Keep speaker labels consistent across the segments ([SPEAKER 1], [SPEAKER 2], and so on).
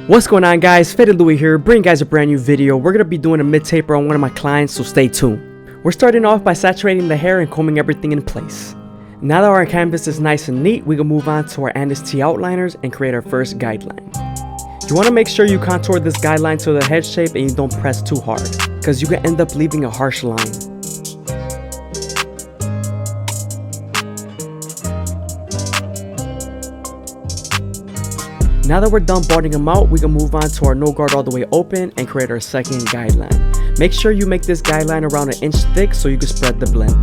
[SPEAKER 1] What's going on, guys? FadeitLuie here, bringing guys a brand new video. We're going to be doing a mid-taper on one of my clients, so stay tuned. We're starting off by saturating the hair and combing everything in place. Now that our canvas is nice and neat, we can move on to our T outliners and create our first guideline. You want to make sure you contour this guideline to the head shape and you don't press too hard, because you can end up leaving a harsh line. Now that we're done balding them out, we can move on to our no guard all the way open and create our second guideline. Make sure you make this guideline around 1 inch thick so you can spread the blend.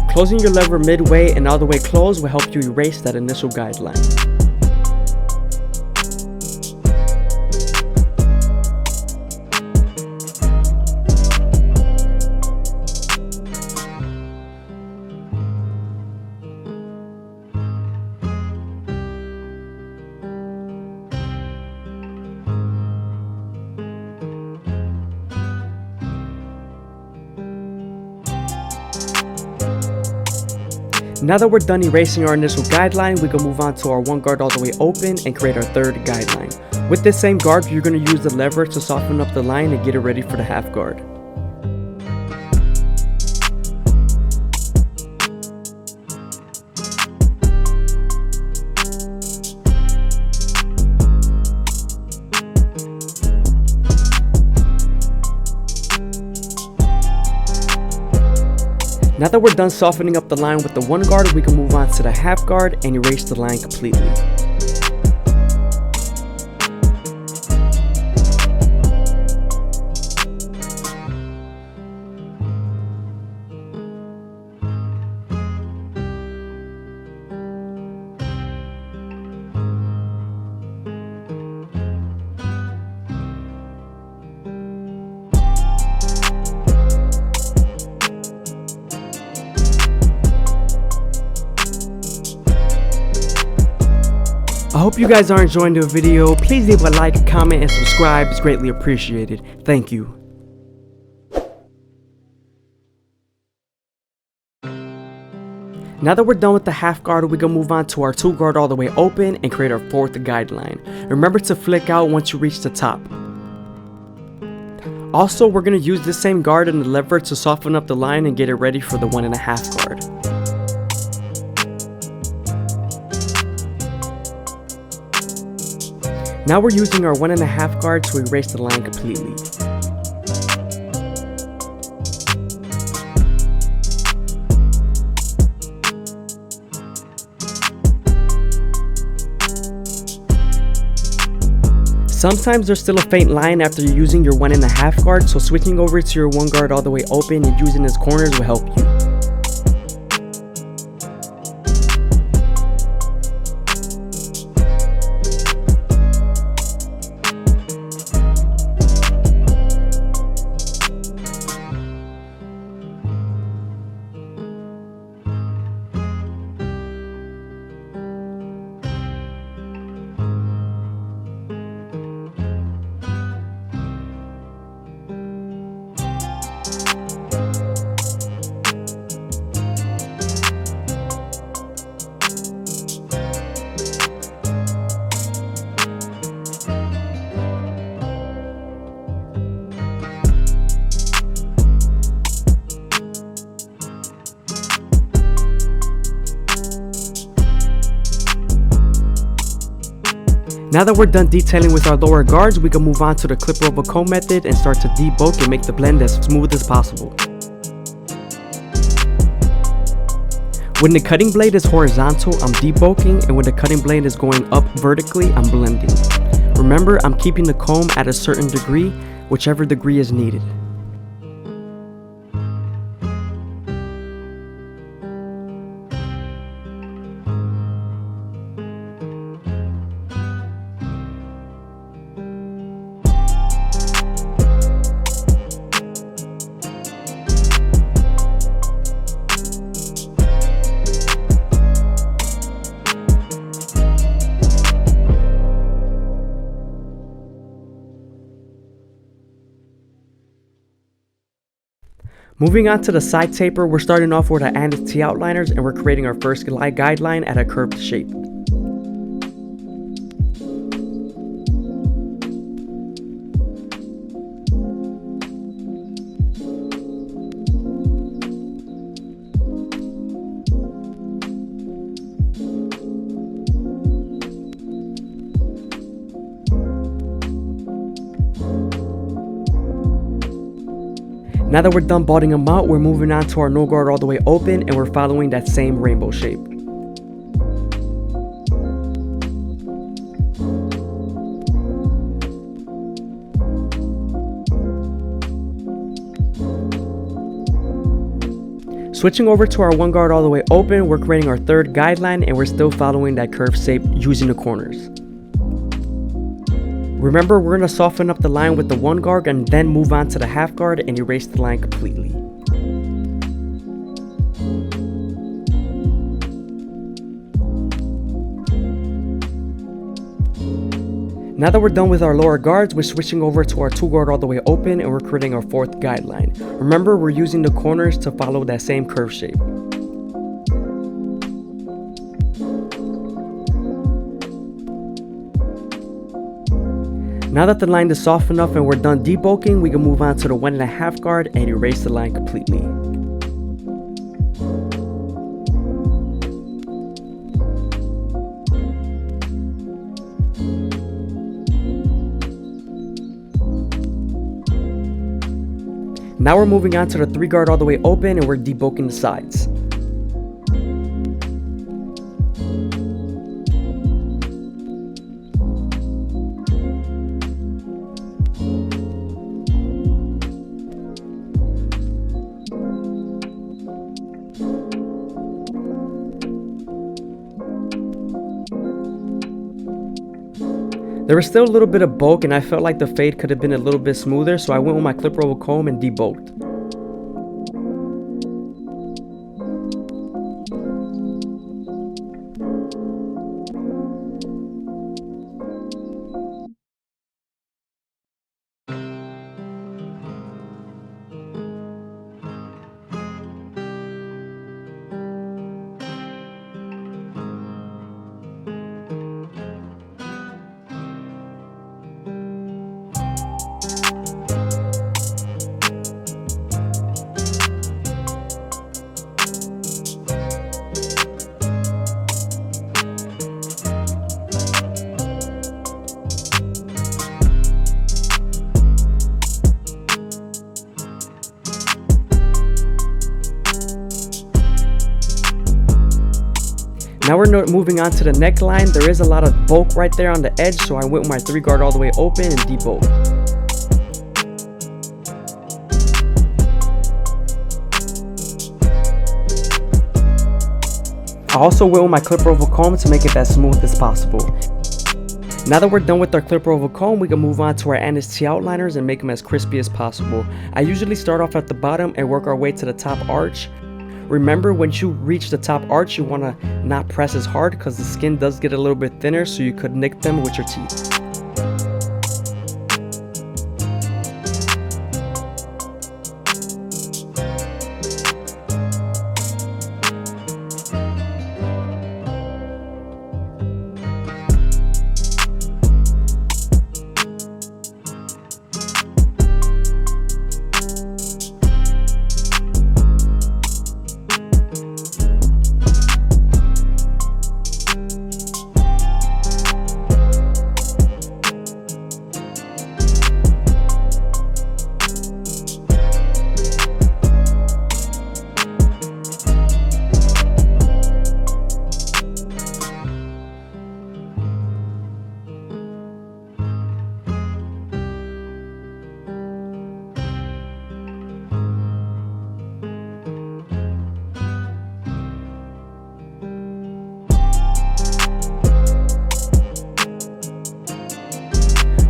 [SPEAKER 1] Closing your lever midway and all the way closed will help you erase that initial guideline. Now that we're done erasing our initial guideline, we can move on to our 1 guard all the way open and create our third guideline. With this same guard, you're going to use the lever to soften up the line and get it ready for the half guard. Now that we're done softening up the line with the 1 guard, we can move on to the half guard and erase the line completely. I hope you guys are enjoying the video. Please leave a like, comment, and subscribe. It's greatly appreciated. Thank you. Now that we're done with the half guard, we can move on to our 2 guard all the way open and create our 4th guideline. Remember to flick out once you reach the top. Also, we're going to use this same guard and the lever to soften up the line and get it ready for the 1.5 guard. Now we're using our 1.5 guard to erase the line completely. Sometimes there's still a faint line after you're using your 1.5 guard, so switching over to your 1 guard all the way open and using its corners will help you. Now that we're done detailing with our lower guards, we can move on to the clipper over comb method and start to debulk and make the blend as smooth as possible. When the cutting blade is horizontal, I'm debulking, and when the cutting blade is going up vertically, I'm blending. Remember, I'm keeping the comb at a certain degree, whichever degree is needed. Moving on to the side taper, we're starting off with our T outliners and we're creating our first guideline at a curved shape. Now that we're done botting them out, we're moving on to our no guard all the way open and we're following that same rainbow shape. Switching over to our one guard all the way open, we're creating our third guideline and we're still following that curved shape using the corners. Remember, we're going to soften up the line with the one guard and then move on to the half guard and erase the line completely. Now that we're done with our lower guards, we're switching over to our two guard all the way open and we're creating our fourth guideline. Remember, we're using the corners to follow that same curve shape. Now that the line is soft enough and we're done debulking, we can move on to the 1.5 guard and erase the line completely. Now we're moving on to the 3 guard all the way open and we're debulking the sides. There was still a little bit of bulk and I felt like the fade could have been a little bit smoother, so I went with my clip roll comb and debulked. Now we're moving on to the neckline. There is a lot of bulk right there on the edge, so I went with my 3 guard all the way open and debulked. I also went with my clip roll comb to make it as smooth as possible. Now that we're done with our clip roll comb, we can move on to our T outliners and make them as crispy as possible. I usually start off at the bottom and work our way to the top arch. Remember, when you reach the top arch, you want to not press as hard because the skin does get a little bit thinner, so you could nick them with your teeth.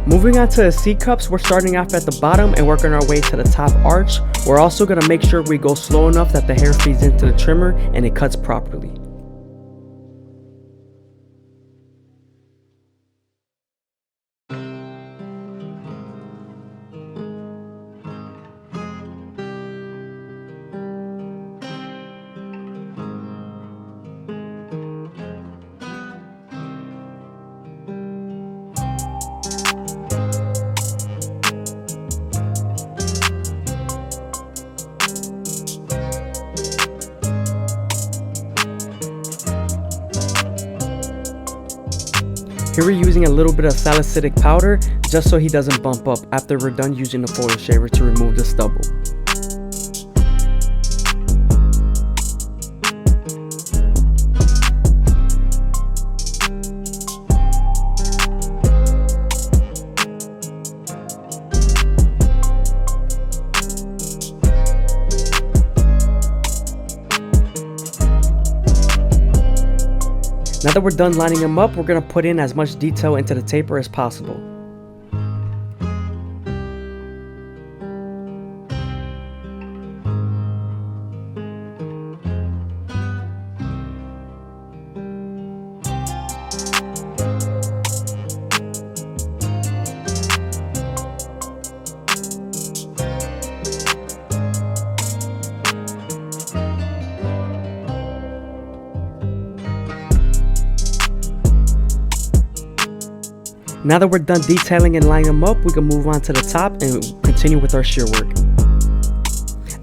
[SPEAKER 1] Moving on to the C cups, we're starting off at the bottom and working our way to the top arch. We're also going to make sure we go slow enough that the hair feeds into the trimmer and it cuts properly. Here we're using a little bit of salicylic powder just so he doesn't bump up after we're done using the photo shaver to remove the stubble. Now that we're done lining them up, we're going to put in as much detail into the taper as possible. Now that we're done detailing and lining them up, we can move on to the top and continue with our shear work.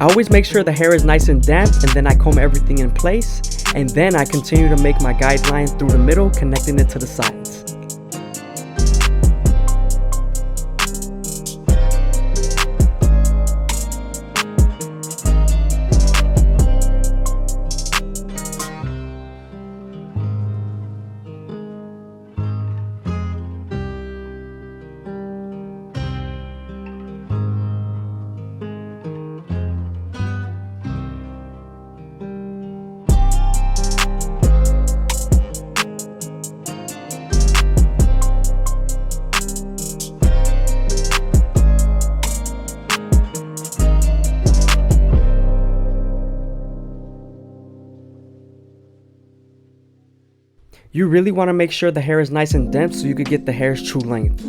[SPEAKER 1] I always make sure the hair is nice and damp, and then I comb everything in place, and then I continue to make my guideline through the middle, connecting it to the sides. You really want to make sure the hair is nice and dense so you could get the hair's true length.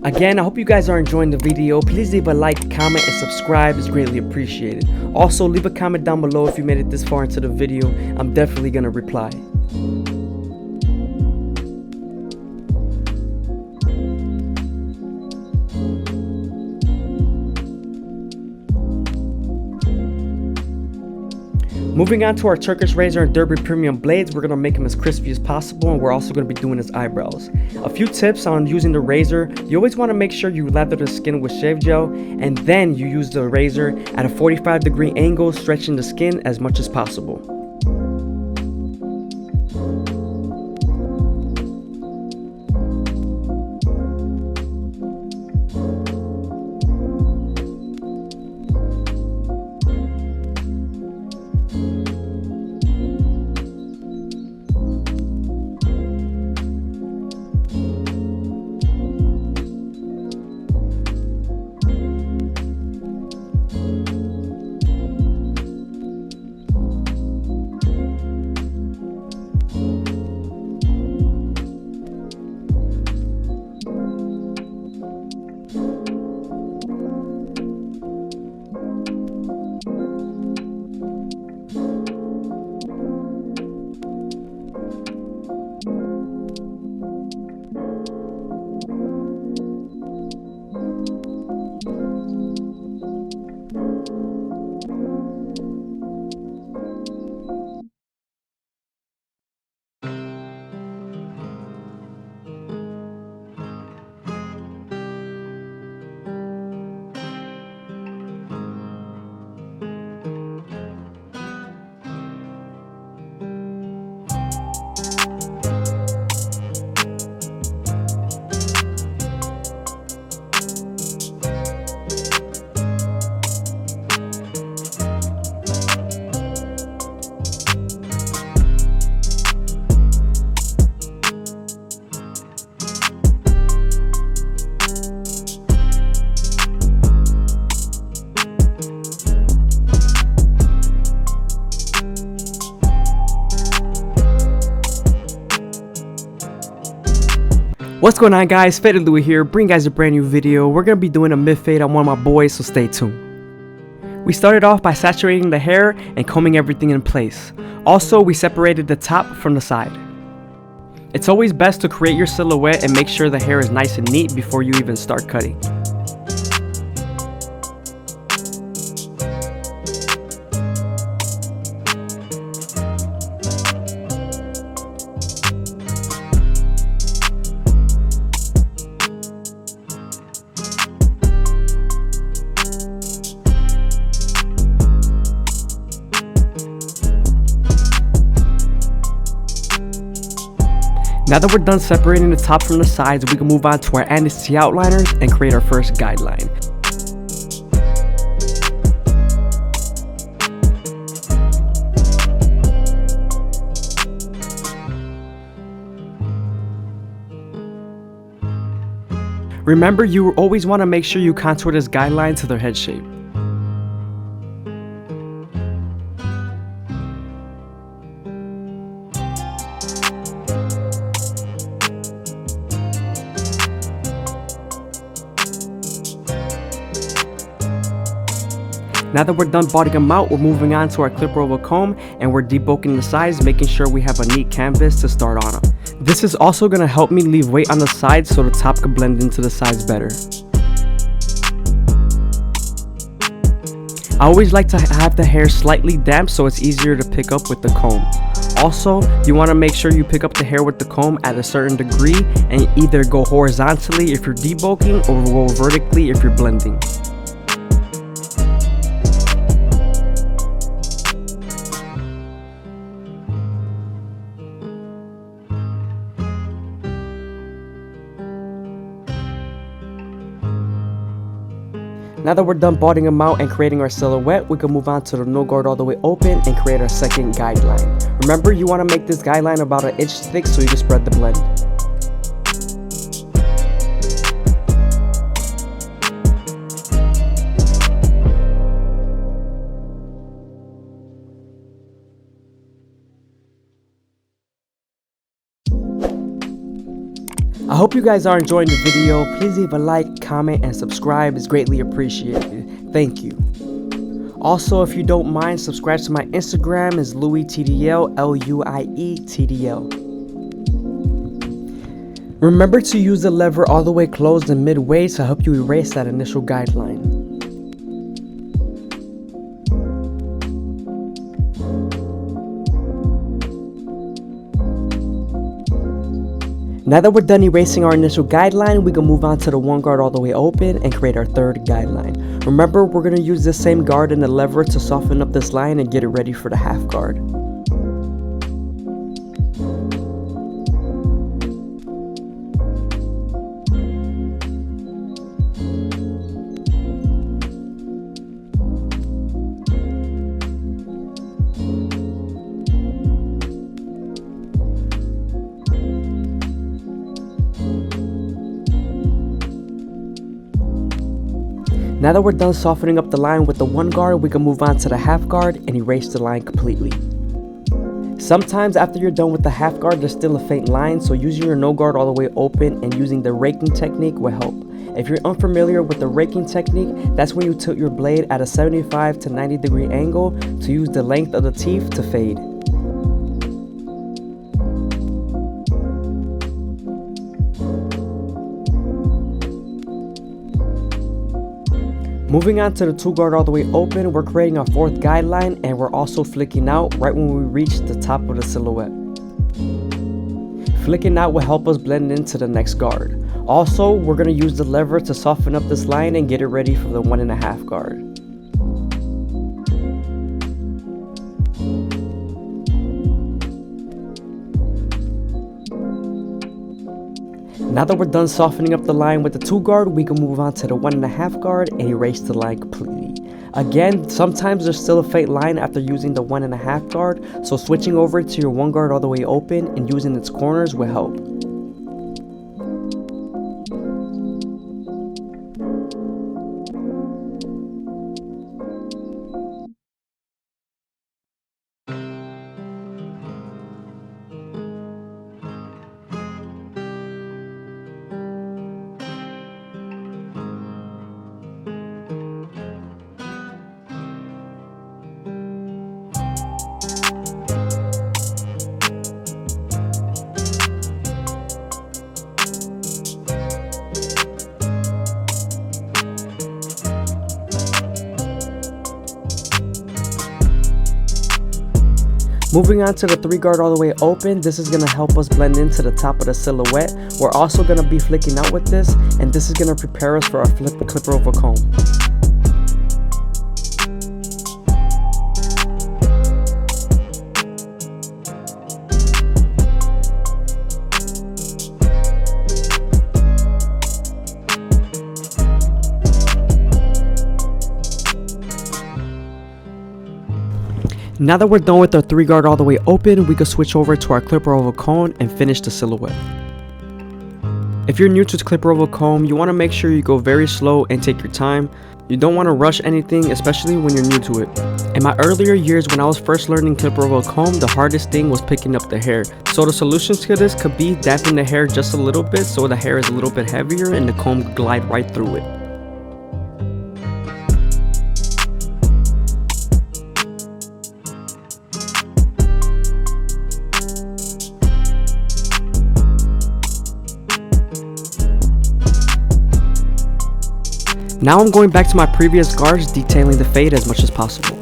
[SPEAKER 1] Again, I hope you guys are enjoying the video. Please leave a like, comment, and subscribe. It's greatly appreciated. Also, leave a comment down below if you made it this far into the video. I'm definitely going to reply. Moving on to our Turkish razor and Derby premium blades, we're going to make them as crispy as possible, and we're also going to be doing his eyebrows. A few tips on using the razor: you always want to make sure you lather the skin with shave gel, and then you use the razor at a 45-degree angle, stretching the skin as much as possible. What's going on, guys? FadeitLuie here, bringing you guys a brand new video. We're going to be doing a mid-fade on one of my boys, so stay tuned. We started off by saturating the hair and combing everything in place. Also, we separated the top from the side. It's always best to create your silhouette and make sure the hair is nice and neat before you even start cutting. Now that we're done separating the top from the sides, we can move on to our anti outliners and create our first guideline. Remember, you always want to make sure you contour this guideline to their head shape. Now that we're done budding them out, we're moving on to our clipper over comb and we're debulking the sides, making sure we have a neat canvas to start on them. This is also going to help me leave weight on the sides so the top can blend into the sides better. I always like to have the hair slightly damp so it's easier to pick up with the comb. Also, you want to make sure you pick up the hair with the comb at a certain degree and either go horizontally if you're debulking or go vertically if you're blending. Now that we're done budding them out and creating our silhouette, we can move on to the no guard all the way open and create our second guideline. Remember, you want to make this guideline about an inch thick so you can spread the blend. I hope you guys are enjoying the video. Please leave a like, comment, and subscribe. It's greatly appreciated. Thank you. Also, if you don't mind, subscribe to my Instagram. It's LuieTDL, LuieTDL. Remember to use the lever all the way closed and midway to help you erase that initial guideline. Now that we're done erasing our initial guideline, we can move on to the one guard all the way open and create our third guideline. Remember, we're going to use this same guard and the lever to soften up this line and get it ready for the half guard. Now that we're done softening up the line with the one guard, we can move on to the half guard and erase the line completely. Sometimes after you're done with the half guard, there's still a faint line, so using your no guard all the way open and using the raking technique will help. If you're unfamiliar with the raking technique, that's when you tilt your blade at a 75 to 90 degree angle to use the length of the teeth to fade. Moving on to the two guard all the way open, we're creating our fourth guideline and we're also flicking out right when we reach the top of the silhouette. Flicking out will help us blend into the next guard. Also, we're going to use the lever to soften up this line and get it ready for the 1.5 guard. Now that we're done softening up the line with the 2 guard, we can move on to the 1.5 guard and erase the line completely. Again, sometimes there's still a faint line after using the 1.5 guard, so switching over to your 1 guard all the way open and using its corners will help. Moving on to the 3-guard all the way open, this is going to help us blend into the top of the silhouette. We're also going to be flicking out with this, and this is going to prepare us for our flip clipper over comb. Now that we're done with our 3-guard all the way open, we can switch over to our clipper over comb and finish the silhouette. If you're new to clipper over comb, you want to make sure you go very slow and take your time. You don't want to rush anything, especially when you're new to it. In my earlier years when I was first learning clipper over comb, the hardest thing was picking up the hair. So the solution to this could be damping the hair just a little bit so the hair is a little bit heavier and the comb could glide right through it. Now I'm going back to my previous guards, detailing the fade as much as possible.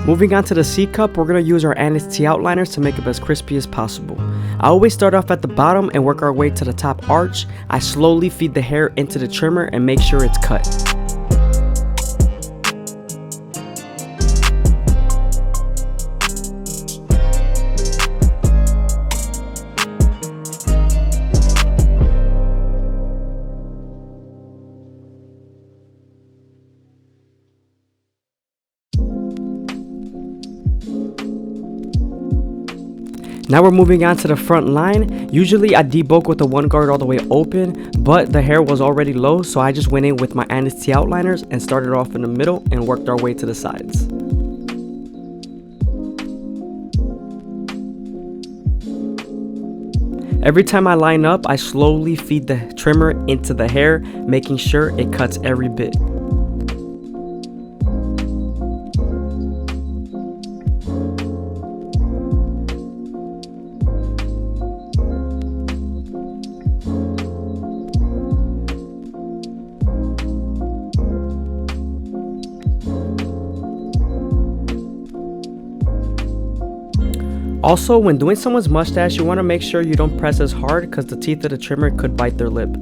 [SPEAKER 1] Moving on to the C cup, we're going to use our Annex T outliners to make it as crispy as possible. I always start off at the bottom and work our way to the top arch. I slowly feed the hair into the trimmer and make sure it's cut. Now we're moving on to the front line. Usually I debulk with the 1-guard all the way open, but the hair was already low, so I just went in with my Annex T outliners and started off in the middle and worked our way to the sides. Every time I line up, I slowly feed the trimmer into the hair, making sure it cuts every bit. Also, when doing someone's mustache, you want to make sure you don't press as hard because the teeth of the trimmer could bite their lip.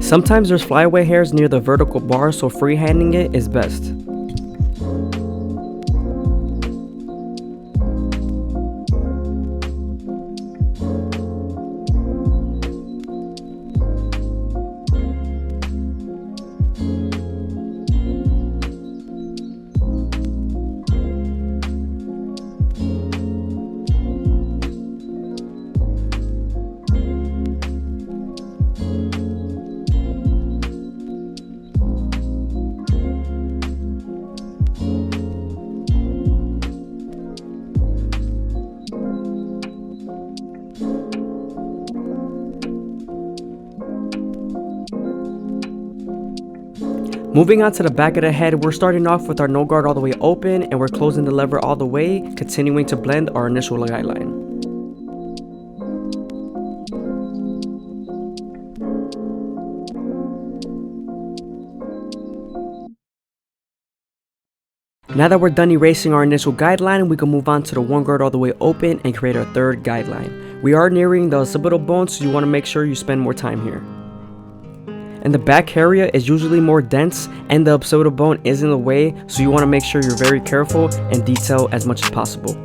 [SPEAKER 1] Sometimes there's flyaway hairs near the vertical bar, so freehanding it is best. Moving on to the back of the head, we're starting off with our no guard all the way open and we're closing the lever all the way, continuing to blend our initial guideline. Now that we're done erasing our initial guideline, we can move on to the 1 guard all the way open and create our 3rd guideline. We are nearing the occipital bone, so you want to make sure you spend more time here. And the back area is usually more dense and the occipital bone is in the way, so you want to make sure you're very careful and detail as much as possible.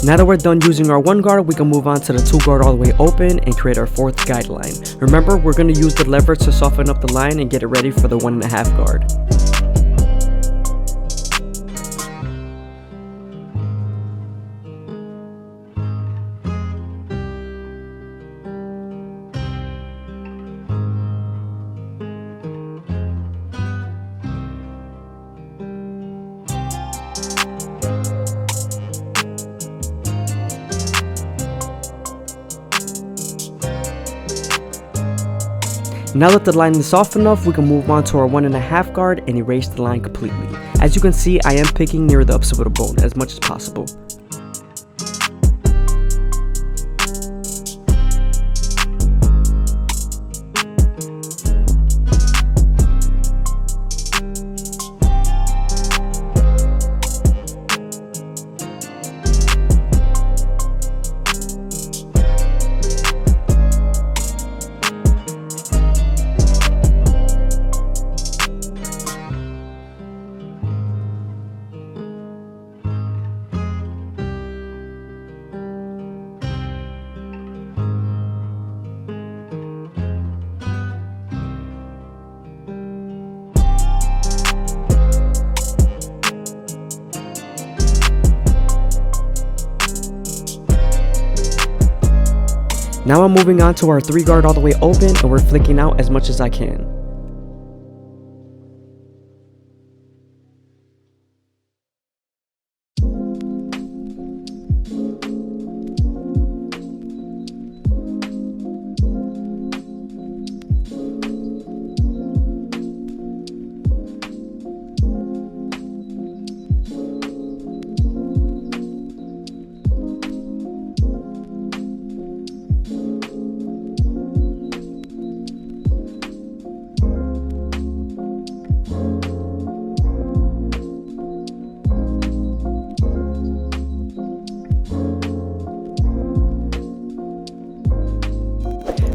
[SPEAKER 1] Now that we're done using our 1 guard, we can move on to the 2 guard all the way open and create our 4th guideline. Remember, we're going to use the lever to soften up the line and get it ready for the 1.5 guard. Now that the line is soft enough, we can move on to our 1.5 guard and erase the line completely. As you can see, I am picking near the occipital bone as much as possible. Now I'm moving on to our 3 guard all the way open, and we're flicking out as much as I can.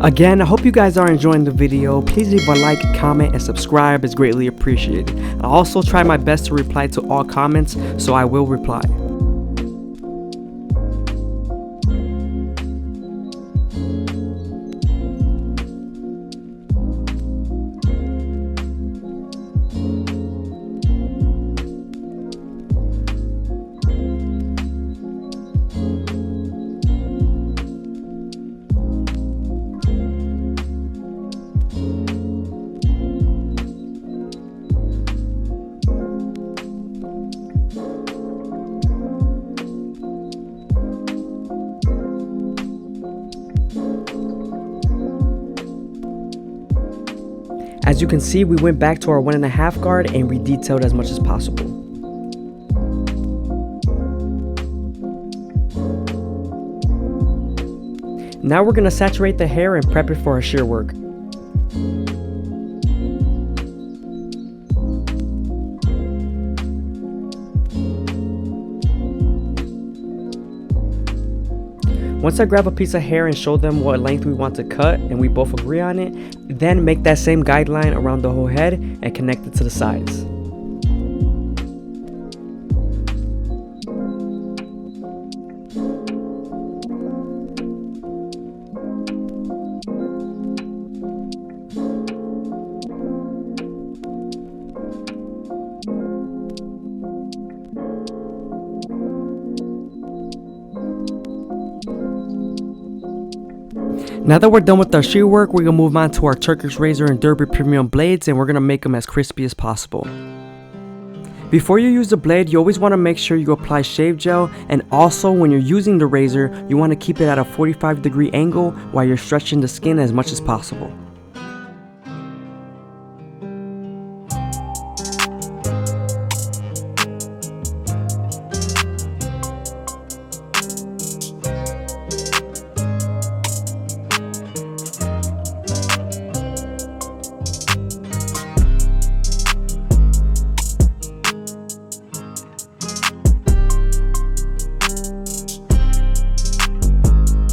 [SPEAKER 1] Again, I hope you guys are enjoying the video. Please leave a like, comment, and subscribe. It's greatly appreciated. I also try my best to reply to all comments, so I will reply. As you can see, we went back to our 1.5 guard and redetailed as much as possible. Now we're going to saturate the hair and prep it for our shear work. Once I grab a piece of hair and show them what length we want to cut and we both agree on it, then make that same guideline around the whole head and connect it to the sides. Now that we're done with our shear work, we're going to move on to our Turkish razor and Derby premium blades, and we're going to make them as crispy as possible. Before you use the blade, you always want to make sure you apply shave gel, and also when you're using the razor, you want to keep it at a 45-degree angle while you're stretching the skin as much as possible.